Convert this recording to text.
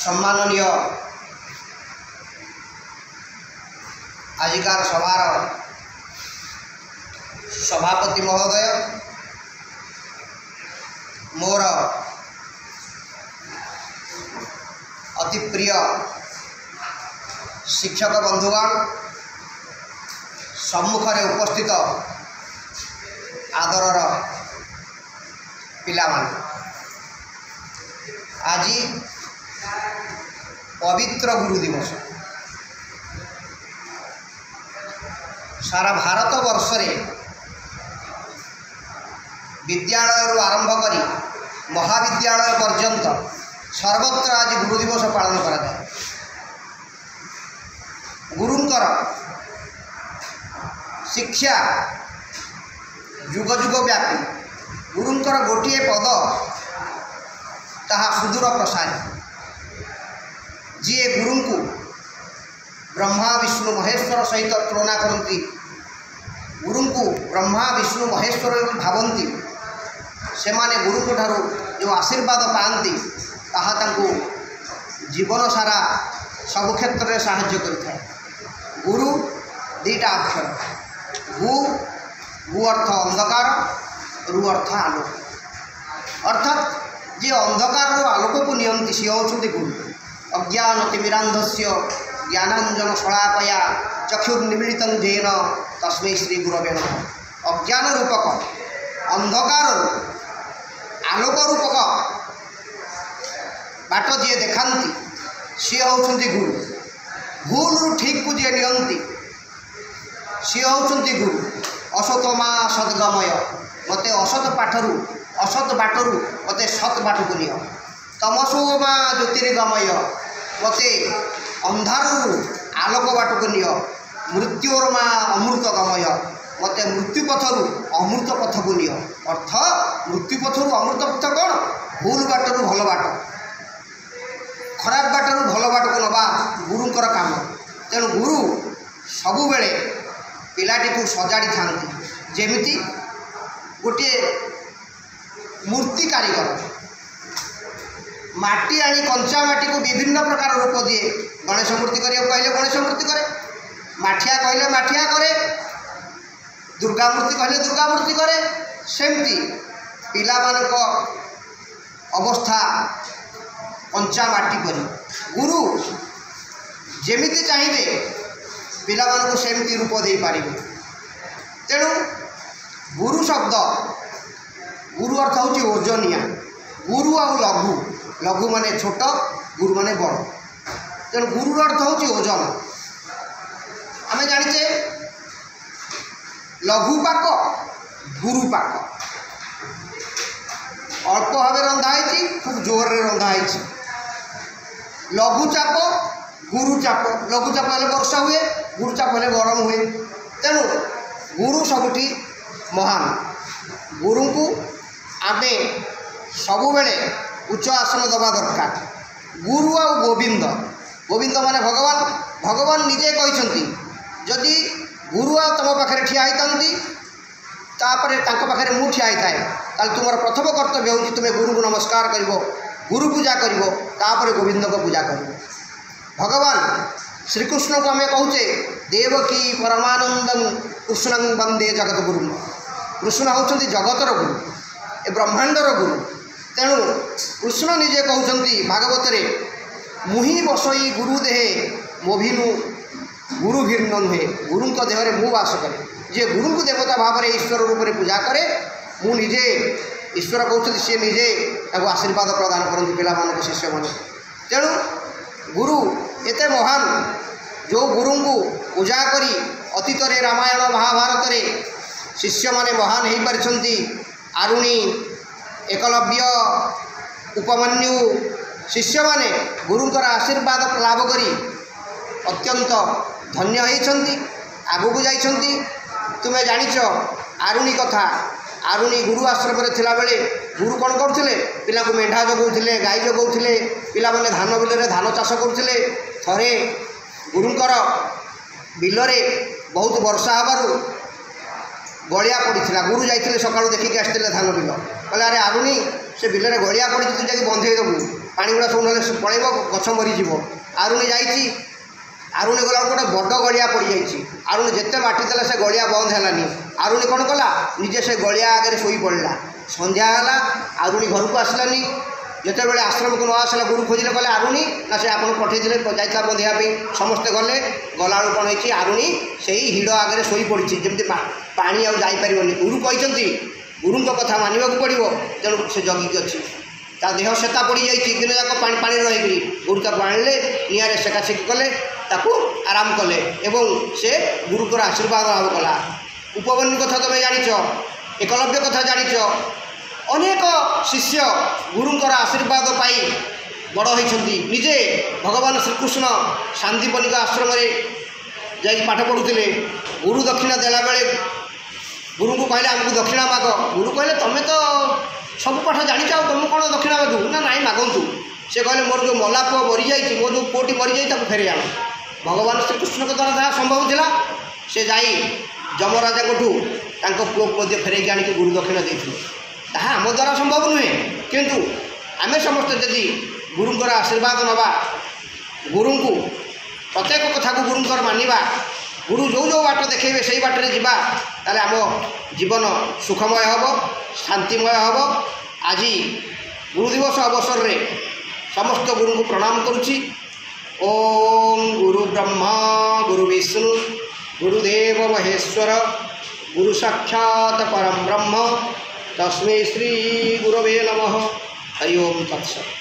सम्माननीय आजिकार सभार सभापति महोदय, मोर अति प्रिय शिक्षक बंधुगण, सम्मुखरे उपस्थित आदरर पिलामान, आज पवित्र गुरु दिवस सारा भारत वर्ष रे विद्यालय आरंभ करी महाविद्यालय पर्यंत सर्वत्र आज गुरु दिवस पालन करा जाए। गुरुंकर शिक्षा जुग जुग व्यापी, गुरुंकर गोटे पद ताहा सुदूर प्रसारी। जी गुरु को ब्रह्मा विष्णु महेश्वर सहित तुलना करती, गुरु को ब्रह्मा विष्णु महेश्वर भावती, से माने गुरु को ठारू जो आशीर्वाद पाती ताहा तांको जीवन सारा सब क्षेत्र में साहाय्य करता है। गुरु दीटा अक्षर, गु अर्थ अंधकार, रु अर्थ आलोक, अर्थात जे अंधकार आलोक को नियंती सी होती गुरु। अज्ञानतिमिरान्धस्य ज्ञानांजन शलाकया चक्षुर्निमीलितं येन तस्मै श्री गुरवे नमः। अज्ञान रूपक अंधकार आलोक रूपक बाट जी देखाती सी होती गुरु। भूल रु ठीक को जी नियंती सी होती गुरु। असतमा सद्गमय, मते असत पाठरू असत बाटरू मते सत बाट को निय। तमसोमा ज्योतिर्गमय, मते अंधारू आलोक बाट को निय। मृत्योरमा अमृत गमय, मते मृत्यु पथरू अमृत पथ को निय। अर्थ मृत्यु पथरू अमृत पथ कौन? भूल बाटरू भल बाट, खराब बाटरू भल बाट को नवा गुरुंकर काम। तेणु गुरु सबु बेले पिलाटी को सजाड़ी थांती जेमिति गोटे मूर्ति कारीगर माटी आनी कंचा माटी को विभिन्न प्रकार रूप दिए। गणेश मूर्ति करिया कहले गणेश मूर्ति करे, माठिया कहले माठिया करे, दुर्गा मूर्ति कहले दुर्गा मूर्ति करे। सेमती पिला मानक अवस्था कंचा माटी करी गुरु जेमिति चाहिए पिला मानक सेमती रूप दे पारिबे। तेणु गुरु शब्द, गुरु अर्थ होची ओजनिया। गुरु आ लघु, लघु माने छोट, गुरु माने बड़। तेणु गुरु अर्थ होची ओजन। आमे जानिचे लघु पाक गुरु पाक अल्प भाव रंधा है, खूब जोर रे रंधा है। लघु चाप गुरु चाप, लघु चाप हेले वर्षा हुए, गुरु चाप हेले गरम हुए। तेणु गुरु सबुठी महान। गुरु को आमे सबु बेले उच्च आसन दबा दरकार। गुरु आ गोविंद, गोविंद माने भगवान। भगवान निजे कहते जदि गुरु आ तुम पाखे ठिया होती तापर तांको पाखे मु ठिया होता ताल तुम प्रथम कर्तव्य हो तुम्हें गुरु को नमस्कार कर, गुरु पूजा कर, तापर गोविंद को पूजा कर। भगवान श्रीकृष्ण को आम कहचे देवकी परमानंदं कृष्णं वंदे जगत गुरु। कृष्ण होती जगतर गुरु, ए ब्रह्मांडर गुरु। तेणु कृष्ण निजे कहते भागवत रे मुहि बसई गुरु देहे मोभिनु गुरु भिन्न नुहे। गुरु देह में मु वास करे, जे गुरु को देवता भाव में ईश्वर रूप में पूजा करे मु निजे ईश्वर कहते सी निजे आशीर्वाद प्रदान करती पिला मान शिष्य मान। तेणु गुरु एते महान जो गुरु को पूजा करी अतीत रे रामायण महाभारत रे शिष्य माने महान हो पारिछंती। आरुणी, एकलव्य, उपमन्यु शिष्य माने गुरुंकर आशीर्वाद लाभ करी अत्यंत धन्य होइछंती, आगु को जाइछंती। तुमे जानिछ आरुणी कथा। आरुणी गुरु आश्रम में थिला बेले गुरु कौन करथिले? पिला को मेढा जगौथिले, गाई जगौथिले, पिला माने धान बिलरे धान चाष करथिले। थरे गुरुंकर बिलरे बहुत वर्षा हबारु गलिया पड़ी। गुरु जाइए सकाळु देखिक आसते धान बिल कहले अरे आरुणी से बिलरे गड़िया पड़ी तू जाकि बंधेदेबू पानी गुड़ा सब ना पड़ेब गछ मरीज आरुणी जाइए आरुणी गला गोटे बड़ गड़िया पड़ जाइए आरुणी जिते माटी देला से गड़िया बंद है आरुणी कौन कला निजे से गड़िया आगे शोई पड़ा संध्या है आरुणी घर को आसलानी जिते बड़े आश्रम को न आसला गुरु खोजिले कहले आरुणी ना से आपको पठेइले जाइला बंधेवाई समस्ते गले गला कौन होती आरुणी से ही हिड़ आगे शोई पड़ी जमी पानी आईपर गुरु कहते गुरु कथा मानवाक पड़ो तेणु से जगिकी अच्छी ता देह सेता पड़ जाइए दिन जाक पानी रही गुरु ताको आणले निआरे सेकासेकी कले ताकू आराम कले एवं से गुरुकर आशीर्वाद लाभ कला उपबन्यु कथा तुम जाच एकलव्य कथा जाच अनेक शिष्य गुरुंकर आशीर्वाद पाई बड़ होती निजे भगवान श्रीकृष्ण शांतिपनिक आश्रम जा पाठ पढ़ुले गुरु दक्षिणा देला बेले गुरु को कहले आमको दक्षिणा माग गुरु कहले तुम्हें तो सब पाठ जानी तुम कौन दक्षिणा मागू ना नाई मागंतु से कहले मोर जो मला पुओ मरी जाइए मो जो पुओटी मरी जाइए फेरे आण भगवान श्रीकृष्ण के द्वारा जहाँ संभव थिला से जाई जमराजा को पुओ फेरैक आनिक गुरु दक्षिणा देते ताहा आम द्वारा संभव नुहे किंतु आमे समस्त यदि गुरुंकर आशीर्वाद नवा गुरु को प्रत्येक कथा को गुरुंकर मानिबा गुरु जो जो बाट देखेबे से बाटर जीवा ताले आम जीवन सुखमय हम शांतिमय हम आज गुरु दिवस अवसर रे समस्त गुरु को प्रणाम करुछि। ओम गुरु ब्रह्मा गुरु विष्णु गुरुदेव महेश्वर गुरु साक्षात् परम ब्रह्म तस्मै श्री गुरवे नमः। हरि ओम तत्सत्।